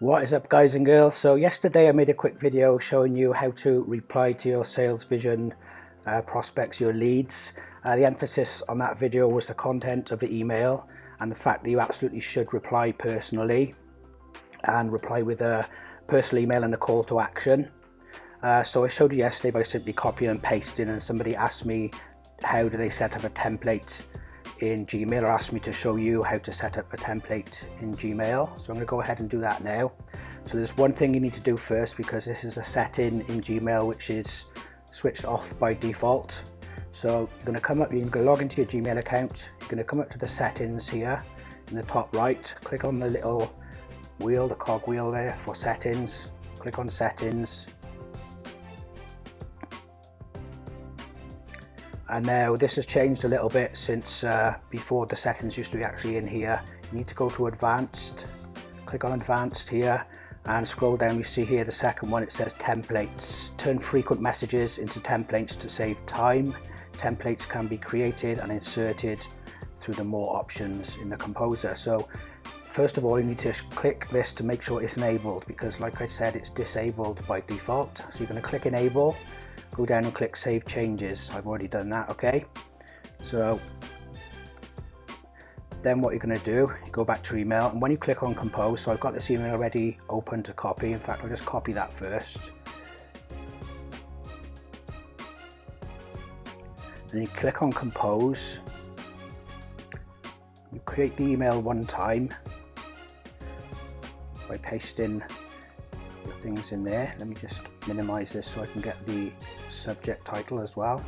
What is up, guys and girls? So yesterday I made a quick video showing you how to reply to your Sales Vision prospects, your leads. The emphasis on that video was the content of the email and the fact that you absolutely should reply personally and reply with a personal email and a call to action. So I showed you yesterday by simply copying and pasting, and somebody asked me how do they set up a template in Gmail, or asked me to show you how to set up a template in Gmail. So I'm going to go ahead and do that now. So there's one thing you need to do first, because this is a setting in Gmail which is switched off by default. So you're going to come up, you're going to log into your Gmail account, you're going to come up to the settings here in the top right, click on the little wheel, the cog wheel there for settings, click on settings. And now this has changed a little bit since before. The settings used to be actually in here. You need to go to advanced, click on advanced here and scroll down. You see here the second one, it says templates. Turn frequent messages into templates to save time. Templates can be created and inserted through the more options in the composer. So first of all, you need to click this to make sure it's enabled, because like I said, it's disabled by default. So you're going to click enable, go down and click save changes. I've already done that. Okay, so then what you're going to do, you go back to email, and when you click on compose, so I've got this email already open to copy. In fact, I'll just copy that first. Then you click on compose, you create the email one time by pasting the things in there. Let me just minimize this so I can get the subject title as well.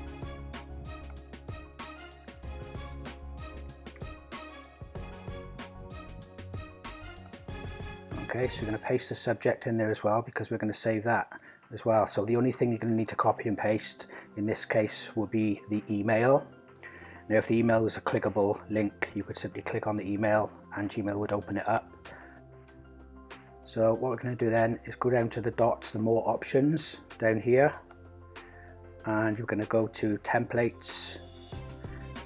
Okay, so you're going to paste the subject in there as well, because we're going to save that as well. So the only thing you're going to need to copy and paste in this case will be the email. Now if the email was a clickable link, you could simply click on the email and Gmail would open it up. So what we're going to do then is go down to the dots, the more options down here, and you're going to go to templates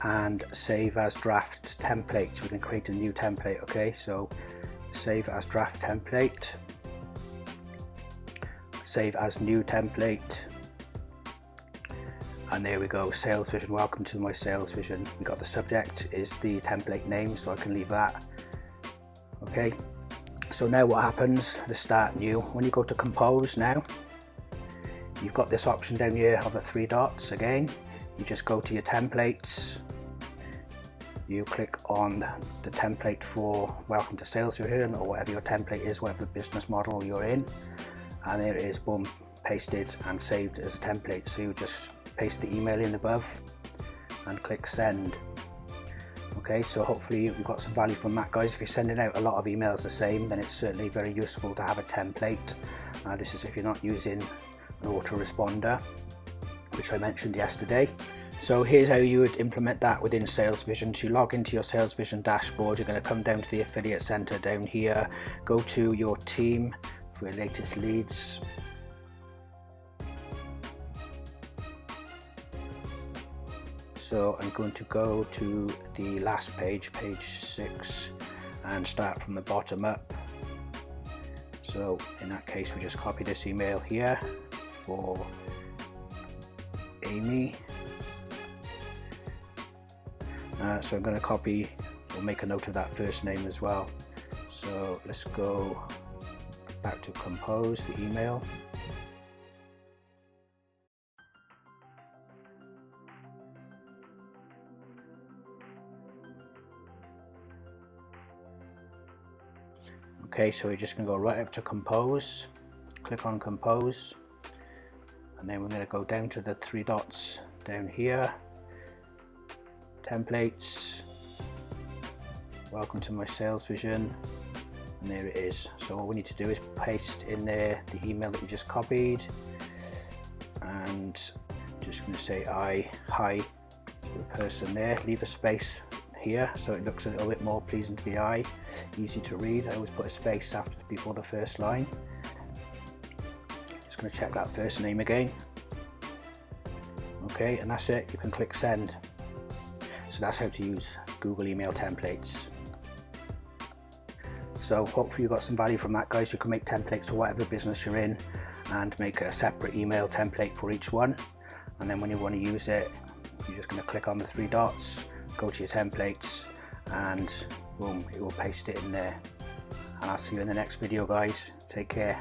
and save as draft template. We can create a new template. Okay, so save as draft template, save as new template, and there we go. Sales Vision, welcome to my Sales Vision. We got the subject is the template name, so I can leave that. Okay, so now what happens, the start new, when you go to compose now, you've got this option down here of the three dots. Again, you just go to your templates, you click on the template for welcome to Sales Vision, or whatever your template is, whatever business model you're in, and there it is, boom, pasted and saved as a template. So you just paste the email in above and click send. Okay, so hopefully you've got some value from that, guys. If you're sending out a lot of emails the same, then it's certainly very useful to have a template. This is if you're not using an autoresponder, which I mentioned yesterday. So here's how you would implement that within Sales Vision. To log into your Sales Vision dashboard, you're going to come down to the affiliate center down here, go to your team for your latest leads. So I'm going to go to the last page, page 6, and start from the bottom up. So in that case, we just copy this email here for Amy. So I'm going to copy or make a note of that first name as well. So let's go back to compose the email. Okay, so we're just going to go right up to compose, click on compose, and then we're going to go down to the three dots down here, templates, welcome to my Sales Vision, and there it is. So all we need to do is paste in there the email that we just copied, and just going to say hi to the person there, leave a space here so it looks a little bit more pleasing to the eye, easy to read. I always put a space before the first line. Just going to check that first name again. Okay, and that's it. You can click send. So that's how to use Google email templates. So hopefully you got some value from that, guys. You can make templates for whatever business you're in and make a separate email template for each one, and then when you want to use it, you're just going to click on the 3 dots, go to your templates, and boom, it will paste it in there. And I'll see you in the next video, guys. Take care.